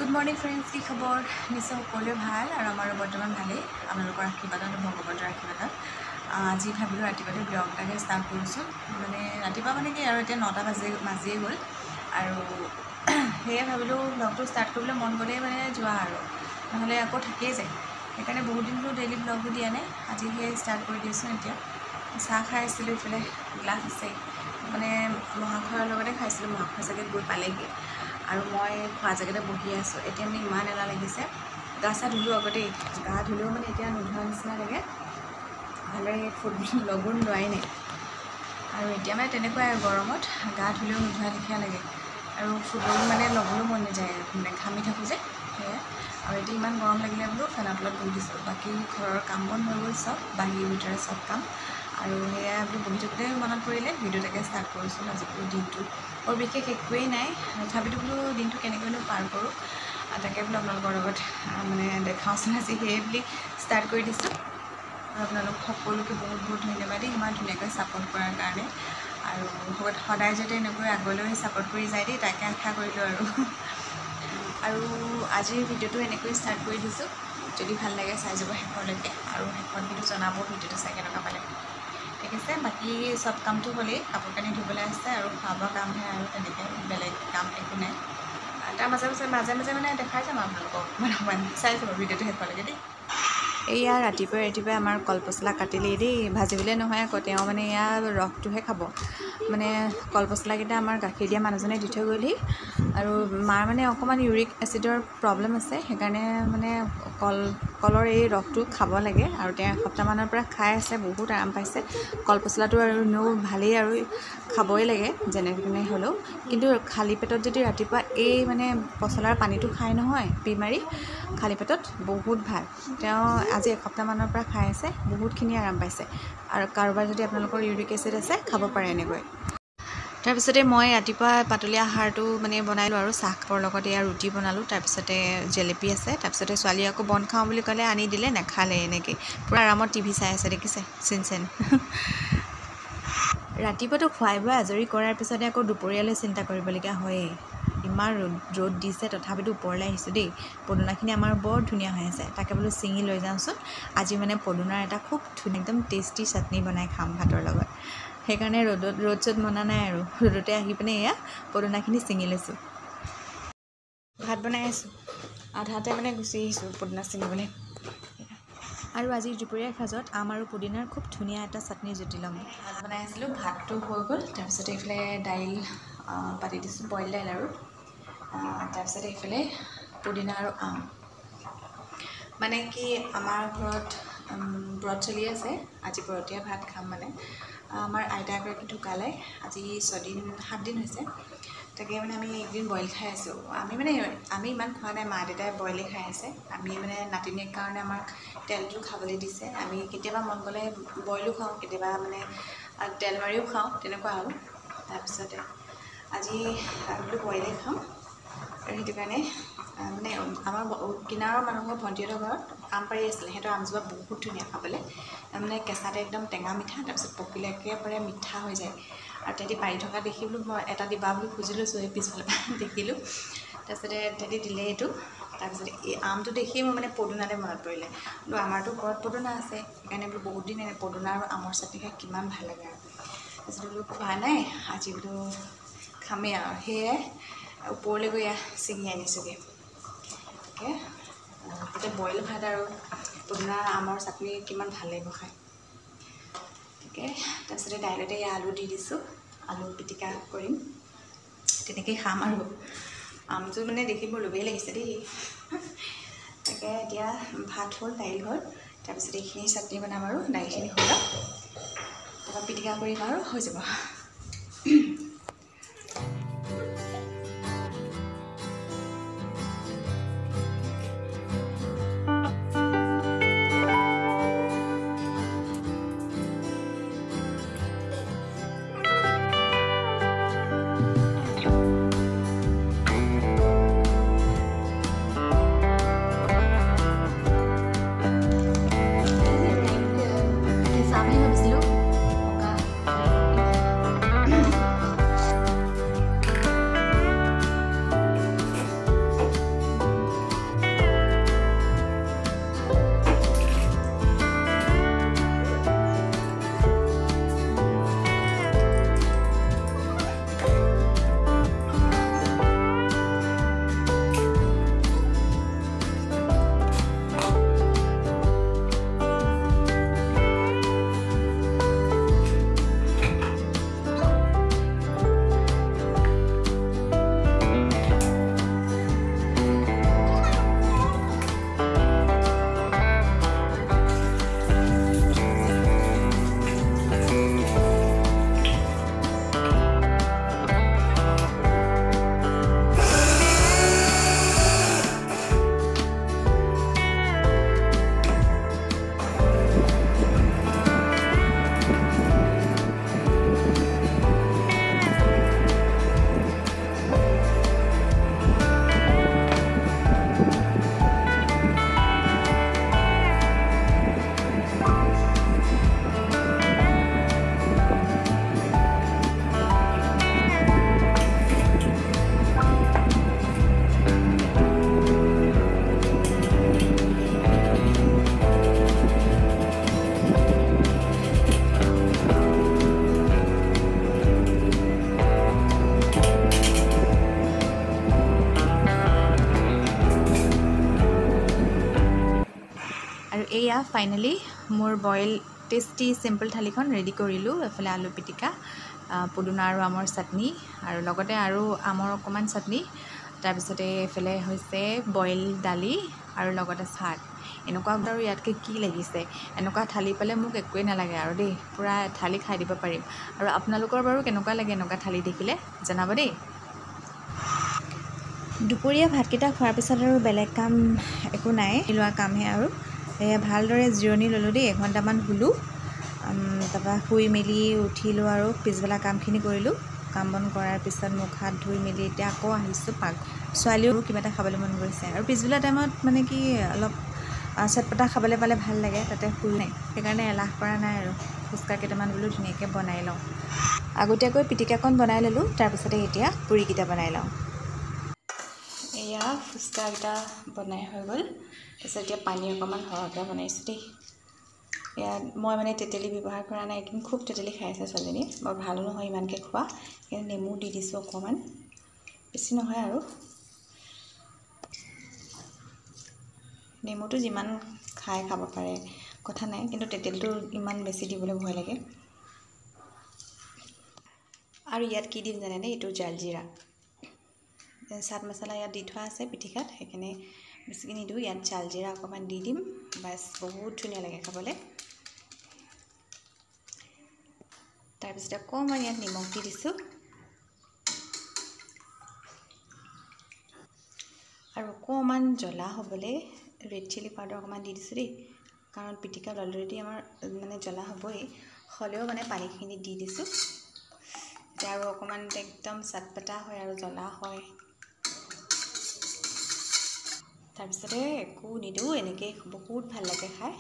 Good morning friends की खबर निश्चय सकलोरे ভাল और आमारो बर्तमान भालेই आपलोकर आशीर्वाद और भगवतर आशीर्वाद आज भाविलो रातिपुवाते ब्लग एटाके स्टार्ट करिছো माने रातिपुवा माने कि आरो एटा 9टा बाजिए गल और हे भाविलो ब्लगটো स्टार्ट करबले मन गले माने जोआ आरो নহলে আকৌ থাকিয়ে যায় সেইকাৰণে বহুত দিন হলো ডেইলি ব্লগ দিয়া নাই আজি হে স্টাर्ट কৰি দিছো এতিয়া চাহ খাই আছিলো ইফালে গ্লাছ আছে মানে মহাখৰৰ লগতে খাইছিলো মহাখৰ জাগে গৈ পালেগে আৰু মই খোৱা জাগাতে বহি আছো এতিয়া মানে ইমান এলা লাগিছে গা চা ধুলো আগতে গা ধুলো মানে এতিয়া নুধুৱা নিচিনা লাগে ভালৰে ফুড লগন লোৱাই নাই আৰু এতিয়া মানে তেনেকুৱা গৰমত গা ধুলেও নুধুৱা লিখিয়া লাগে আৰু ফুড মানে লবলৈ মন নাযায় মানে ঘামি থাকো যে আৰু এতিয়া ইমান গৰম লাগিলে বোলো ফেনৰ তলত বহি দিছো বাকি ঘৰৰ কাম বন হৈ গ'ল সব বাহিৰ ভিতৰৰ সব কাম আৰু হেয়া বোলো বহি থাকোঁতে মনত পৰিলে ভিডিঅ'টাকে ষ্টাৰ্ট কৰিছোঁ আজি দিনটো और विशेष একোৱেই নাই তথাপিতো বোলো দিনটো কেনেকৈনো পাৰ কৰোঁ তাকে বোলো আপোনালোকৰ লগত মানে দেখাওঁচোন আজি সেই বুলি ষ্টাৰ্ট কৰি দিছোঁ আৰু আপোনালোক সকলোকে বহুত বহুত ধন্যবাদ ইমান ধুনীয়াকৈ ছাপোৰ্ট কৰাৰ কাৰণে আৰু সদায় যাতে এনেকৈ আগলৈ ছাপোৰ্ট কৰি যায় দেই তাকে আশা কৰিলোঁ আৰু আজিৰ ভিডিঅ'টো এনেকৈ ষ্টাৰ্ট কৰি দিছোঁ যদি ভাল লাগে চাই যাব শেষলৈকে আৰু শেষত কিন্তু জনাব ভিডিঅ'টো চাই কেনেকুৱা পালে ঠিক আছে বাকি সব কামটো হ'লে কাপোৰ কানি ধুবলৈ আছে আৰু খাব কামহে আৰু তেনেকৈ বেলেগ কাম একো নাই তাৰ মাজে মাজে মানে দেখাই যাম আপোনালোকক মানে চাই যাব ভিডিঅ'টো শেষলৈকে দেই এয়া ৰাতিপুৱাই আমাৰ কলপচলা কাটিলেই দেই ভাজিবলৈ নহয় আকৌ তেওঁ মানে এয়া ৰসটোহে খাব মানে কলপচলাকেইটা আমাৰ গাখীৰ দিয়া মানুহজনে দি থৈ গ'লহি আৰু মাৰ মানে অকণমান ইউৰিক এচিডৰ প্ৰব্লেম আছে সেইকাৰণে মানে কলৰ এই ৰসটো খাব লাগে আৰু তেওঁ এসপ্তাহমানৰ পৰা খাই আছে বহুত আৰাম পাইছে কলপচলাটো আৰু এনেও ভালেই আৰু খাবই লাগে যেনে হ'লেও কিন্তু খালী পেটত যদি ৰাতিপুৱা এই মানে পচলাৰ পানীটো খাই নহয় পি মাৰি খালী পেটত বহুত ভাল তেওঁ আজি এসপ্তাহমানৰ পৰা খাই আছে বহুতখিনি আৰাম পাইছে আৰু কাৰোবাৰ যদি আপোনালোকৰ ইউৰিক এচিড আছে খাব পাৰে এনেকৈ তাৰপিছতে মই ৰাতিপুৱা পাতলীয়া আহাৰটো মানে বনাইলোঁ আৰু চাহ খাবৰ লগতে আৰু ৰুটি বনালোঁ তাৰপিছতে জেলেপি আছে তাৰপিছতে ছোৱালী আকৌ বন খাওঁ বুলি ক'লে আনি দিলে নাখালে এনেকৈ পূৰা আৰামত টিভি চাই আছে দেখিছে চিনচেন ৰাতিপুৱাটো খুৱাই বোৱাই আজৰি কৰাৰ পিছতে আকৌ দুপৰীয়ালৈ চিন্তা কৰিবলগীয়া হয়েই ইমান ৰ'দ দিছে তথাপিতো ওপৰলৈ আহিছোঁ দেই পদুনাখিনি আমাৰ বৰ ধুনীয়া হৈ আছে তাকে বোলো ছিঙি লৈ যাওঁচোন আজি মানে পদুনাৰ এটা খুব ধুনীয়া একদম টেষ্টি চাটনি বনাই খাম ভাতৰ লগত সেইকাৰণে ৰ'দ চ'দ মনা নাই আৰু ৰ'দতে আহি পিনে এয়া পদুনাখিনি ছিঙি লৈছোঁ ভাত বনাই আছোঁ আধাতে মানে গুচি আহিছোঁ পদুনা ছিঙিবলৈ আৰু আজিৰ দুপৰীয়াৰ সাজত আম আৰু পুদিনাৰ খুব ধুনীয়া এটা চাটনি জুতি ল'ম ভাত বনাই আছিলোঁ ভাতটো হৈ গ'ল তাৰপিছতে এইফালে দাইল পাতি দিছোঁ বইল দাইল আৰু তাৰপিছতে এইফালে পুদিনা আৰু আম মানে কি আমাৰ ঘৰত ব্ৰত চলি আছে আজি বৰতীয়া ভাত খাম মানে আমাৰ আইতা এগৰাকী ঢুকালে আজি 7 দিন হৈছে তাকে মানে আমি একদিন বইল খাই আছোঁ আমি ইমান খোৱা নাই মা দেউতাই বইলে খাই আছে আমি মানে নাতিনীৰ কাৰণে আমাক তেলটো খাবলৈ দিছে আমি কেতিয়াবা মন গ'লে বইলো খাওঁ কেতিয়াবা মানে তেল মাৰিও খাওঁ তেনেকুৱা আৰু তাৰপিছতে আজি বোলো বইলে খাম আৰু সেইটো কাৰণে মানে আমাৰ কিনাৰৰ মানুহৰ ভণ্টিহঁতৰ ঘৰত আম পাৰি আছিলে সিহঁতৰ আমজোপা বহুত ধুনীয়া খাবলৈ মানে কেঁচাতে একদম টেঙা মিঠা তাৰপিছত পকিলে একেবাৰে মিঠা হৈ যায় আৰু তেহেঁতি পাৰি থকা দেখি বোলো মই এটা দিবা বুলি খুজি লৈছোঁ এই পিছফালৰ পৰা দেখিলোঁ তাৰপিছতে তেহেঁতি দিলে এইটো তাৰপিছতে এই আমটো দেখি মোৰ মানে পদুনালৈ মনত পৰিলে বোলো আমাৰতো ঘৰত পদুনা আছে সেইকাৰণে বোলো বহুত দিন পদুনা আৰু আমৰ চাটনি খাই কিমান ভাল লাগে আৰু তাৰপিছত বোলো খোৱা নাই আজি বোলো খামেই আৰু সেয়াই ওপৰলৈ গৈ ছিঙি আনিছোঁগৈ তাকে এতিয়া বইল ভাত আৰু পদুনা আমৰ চাটনি কিমান ভাল লাগিব খাই তাকে তাৰপিছতে দাইলতে আলু দি দিছোঁ আলু পিটিকা কৰিম তেনেকৈ খাম আৰু আমটো মানে দেখি মোৰ লোভেই লাগিছে দেই তাকে এতিয়া ভাত হ'ল দাইল হ'ল তাৰপিছত এইখিনি চাটনি বনাম আৰু দাইলখিনি হ'ল তাৰপৰা পিটিকা কৰিম আৰু হৈ যাব এয়া ফাইনেলি মোৰ বইল টেষ্টি চিম্পল থালিখন ৰেডি কৰিলোঁ। এফালে আলু পিটিকা, পুদিনা আৰু আমৰ চাটনি, আৰু লগতে আৰু আমৰ অকণমান চাটনি, তাৰপিছতে এইফালে হৈছে বইল দালি আৰু লগতে চাট। এনেকুৱা আৰু ইয়াতকৈ কি লাগিছে? এনেকুৱা থালি পালে মোক একোৱেই নালাগে আৰু দেই, পূৰা থালি খাই দিব পাৰিম। আৰু আপোনালোকৰ বাৰু কেনেকুৱা লাগে এনেকুৱা থালি দেখিলে জনাব দেই। দুপৰীয়া ভাতকেইটা খোৱাৰ পিছত আৰু বেলেগ কাম একো নাই, লোৱা কামহে আৰু ভালদৰে জিৰণি ল'লোঁ দেই, এঘণ্টামান শুলোঁ। তাৰপৰা শুই মেলি উঠিলোঁ আৰু পিছবেলা কামখিনি কৰিলোঁ। কাম বন কৰাৰ পিছত মুখ হাত ধুই মেলি এতিয়া আকৌ আহিছোঁ ছোৱালীও কিবা এটা খাবলৈ মন গৈছে, আৰু পিছবেলা টাইমত মানে কি অলপ চটপটা খাবলৈ পালে ভাল লাগে, তাতে শুই নাই, সেইকাৰণে এলাহ কৰা নাই আৰু ফুচকা কেইটামান বোলো ধুনীয়াকৈ বনাই লওঁ। আগতীয়াকৈ পিটিকাকণ বনাই ল'লোঁ, তাৰপিছতে এতিয়া পুৰিকেইটা বনাই লওঁ। এয়া ফুচকাকেইটা বনাই হৈ গ'ল। তাৰপিছত এতিয়া পানী অকণমান সৰহকৈ বনাইছোঁ দেই। ইয়াত মই মানে তেতেলী ব্যৱহাৰ কৰা নাই, কিন্তু খুব তেতেলী খাই আছে ছোৱালীজনীয়ে, বৰ ভালো নহয় ইমানকৈ খোৱা, কিন্তু নেমু দি দিছোঁ অকণমান, বেছি নহয় আৰু। নেমুটো যিমান খাব পাৰে কথা নাই, কিন্তু তেতেলীটো ইমান বেছি দিবলৈ ভয় লাগে। আৰু ইয়াত কি দিম জানেনে? এইটো জালজিৰা চাট মছলা ইয়াত দি থোৱা আছে পিটিকাত, সেইখিনি বেছিকৈ নিদিওঁ, ইয়াত জালজিৰা অকণমান দি দিম, বাছ বহুত ধুনীয়া লাগে খাবলৈ। তাৰপিছতে অকণমান ইয়াত নিমখ দি দিছোঁ, আৰু অকণমান জ্বলা হ'বলৈ ৰেড চিলি পাউডাৰ অকণমান দি দিছোঁ দেই, কাৰণ পিটিকাত অলৰেডি আমাৰ মানে জ্বলা হ'বই, হ'লেও মানে পানীখিনি দি দিছোঁ এতিয়া আৰু অকণমান একদম চটপটা হয় আৰু জ্বলা হয়। তাৰপিছতে একো নিদিওঁ, এনেকৈয়ে বহুত ভাল লাগে খাই।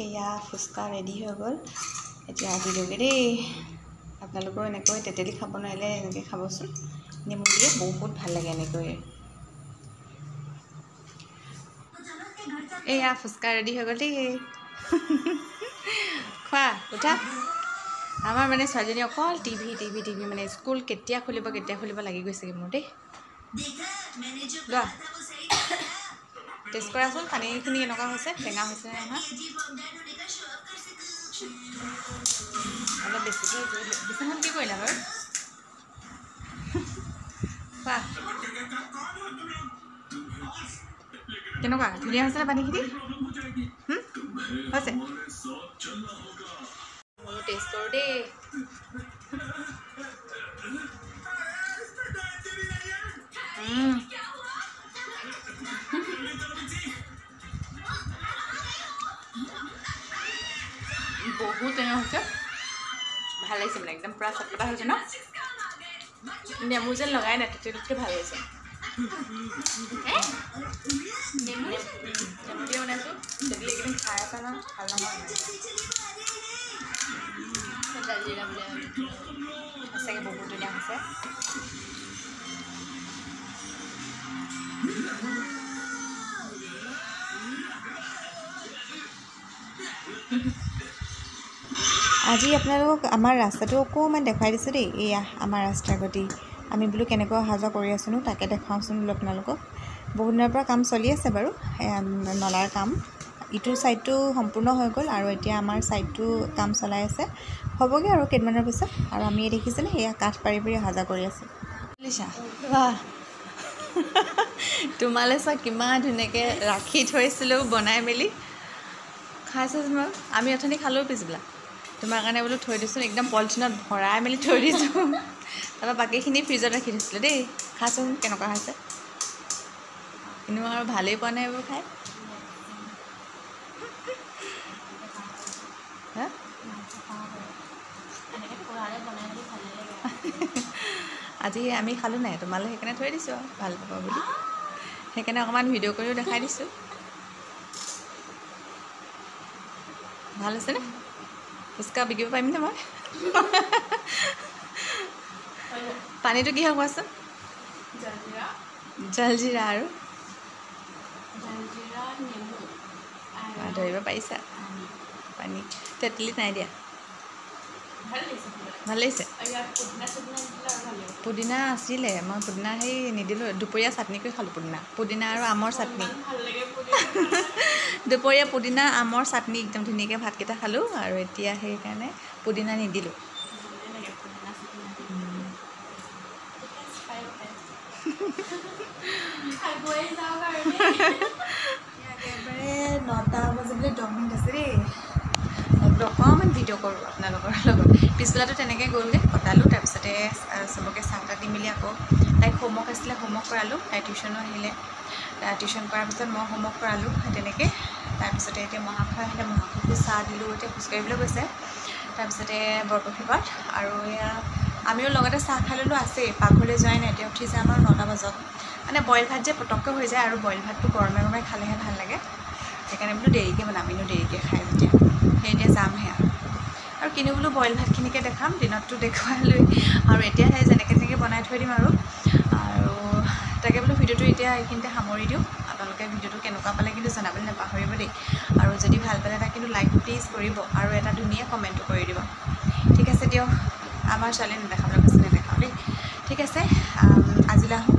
এয়া ফুচকা ৰেডি হৈ গ'ল, এতিয়া দিলোগৈ দেই। আপোনালোকেও এনেকৈ তেতেলী খাব নোৱাৰিলে এনেকৈ খাবচোন, নেমু দিয়ে বহুত ভাল লাগে এনেকৈ। এয়া ফুচকা ৰেডি হৈ গ'ল দেই। খোৱা উঠা। আমাৰ মানে ছোৱালীজনী অকল টিভি মানে স্কুল কেতিয়া খুলিব লাগি গৈছেগৈ মোৰ দেই। লোৱা টেষ্ট কৰাচোন পানীখিনি কেনেকুৱা হৈছে, টেঙা হৈছে নে নহয়। অলপ বেছিকৈ বিছনাখন কি কৰিলা বাৰু? খোৱা কেনেকুৱা ধুনীয়া হৈছেনে পানীখিনি? হৈছে? ময়ো টেষ্ট কৰোঁ দেই। বহুত টেঙা হৈছে, ভাল লাগিছে মানে একদম পূৰা চটপটা হৈছে ন, নেমু যেন লগাই নাই, তেতেলীতকৈ ভাল লাগিছে। নেমু দিয়ে বনাইছোঁ, তেতেলী এইকেইদিন খাই আছা ন, ভাল নহয় সঁচাকৈ বহুত ধুনীয়া হৈছে। আজি আপোনালোকক আমাৰ ৰাস্তাটো অকণমান দেখুৱাই দিছোঁ দেই। এয়া আমাৰ ৰাস্তাৰ গতি, আমি বোলো কেনেকৈ অহা যোৱা কৰি আছোঁনো তাকে দেখাওঁচোন বোলো আপোনালোকক। বহুত দিনৰ পৰা কাম চলি আছে বাৰু, নলাৰ কাম। ইটো ছাইডটো সম্পূৰ্ণ হৈ গ'ল, আৰু এতিয়া আমাৰ ছাইডটো কাম চলাই আছে, হ'বগৈ আৰু কেইদিনমানৰ পিছত। আৰু আমি দেখিছেনে এয়া কাঠ পাৰি অহা যোৱা কৰি আছোঁ। তোমালৈ চোৱা কিমান ধুনীয়াকৈ ৰাখি থৈছিলোঁ বনাই মেলি, খাইছোঁচোন বাৰু। আমি অথনি খালোঁ পিছবেলা, তোমাৰ কাৰণে বোলো থৈ দিছোঁ, একদম পলিথিনত ভৰাই মেলি থৈ দিছোঁ। তাৰপৰা বাকীখিনি ফ্ৰিজত ৰাখি থৈছিলোঁ দেই। খাইছোঁচোন কেনেকুৱা হৈছে, এনেও আৰু ভালেই পোৱা নাই এইবোৰ খাই। আজি আমি খালোঁ নাই, তোমালৈ সেইকাৰণে থৈ দিছোঁ আৰু ভাল পাব বুলি, সেইকাৰণে অকণমান ভিডিঅ' কৰিও দেখাই দিছোঁ। ভাল হৈছেনে? ফুচকা বিকিব পাৰিমনে মই? পানীটো কি হয় কোৱাচোন? জালজিৰা আৰু ধৰিব পাৰিছা? পানী তেতেলী নাই দিয়া। ভাল লাগিছে পুদিনা আছিলে মই পুদিনা সেই নিদিলোঁ দুপৰীয়া চাটনি কৰি খালোঁ পুদিনা আৰু আমৰ চাটনি দুপৰীয়া পুদিনা আমৰ চাটনি একদম ধুনীয়াকৈ ভাতকেইটা খালোঁ আৰু এতিয়া সেইকাৰণে পুদিনা নিদিলোঁ একেবাৰে 9টা বাজিবলৈ 10 মিনিট আছে দেই অকণমান ভিডিঅ' কৰোঁ আপোনালোকৰ লগত পিছবেলাটো তেনেকৈ গ'লগৈ কটালোঁ তাৰপিছতে চবকে চাহ তাহ দি মেলি আকৌ তাইক হোমৱৰ্ক আছিলে হোমৱৰ্ক কৰালোঁ তাই টিউশ্যনো আহিলে টিউশ্যন কৰাৰ পিছত মই হোমৱৰ্ক কৰালোঁ তেনেকৈ তাৰপিছতে এতিয়া মহাশয় আহিলে মহাশয়কো চাহ দিলোঁ এতিয়া খোজকাঢ়িবলৈ গৈছে তাৰপিছতে বৰপুখুৰীপাৰত আৰু এয়া আমিও লগতে চাহ খাই ল'লোঁ আছেই পাকঘৰলৈ যোৱাই নাই এতিয়া উঠি যাম আৰু 9টা বজাত মানে বইল ভাত যে পটককৈ হৈ যায় আৰু বইল ভাতটো গৰমে গৰমে খালেহে ভাল লাগে সেইকাৰণে বোলো দেৰিকৈ বনাম এনেও দেৰিকৈ খাই যেতিয়া সেই এতিয়া যামহে আৰু কিনো বোলো বইল ভাতখিনিকে দেখাম দিনততো দেখুৱালৈ আৰু এতিয়া সেই যেনেকৈ বনাই থৈ দিম আৰু তাকে বোলো ভিডিঅ'টো এতিয়া এইখিনিতে সামৰি দিওঁ আপোনালোকে ভিডিঅ'টো কেনেকুৱা পালে কিন্তু জনাবলৈ নাপাহৰিব দেই আৰু যদি ভাল পালে তাক কিন্তু লাইক প্লিজ কৰিব আৰু এটা ধুনীয়া কমেণ্টো কৰি দিব ঠিক আছে দিয়ক আমাৰ ছোৱালী নেদেখাবলৈ কৈছে নেদেখাওঁ দেই ঠিক আছে আজিলৈ আহোঁ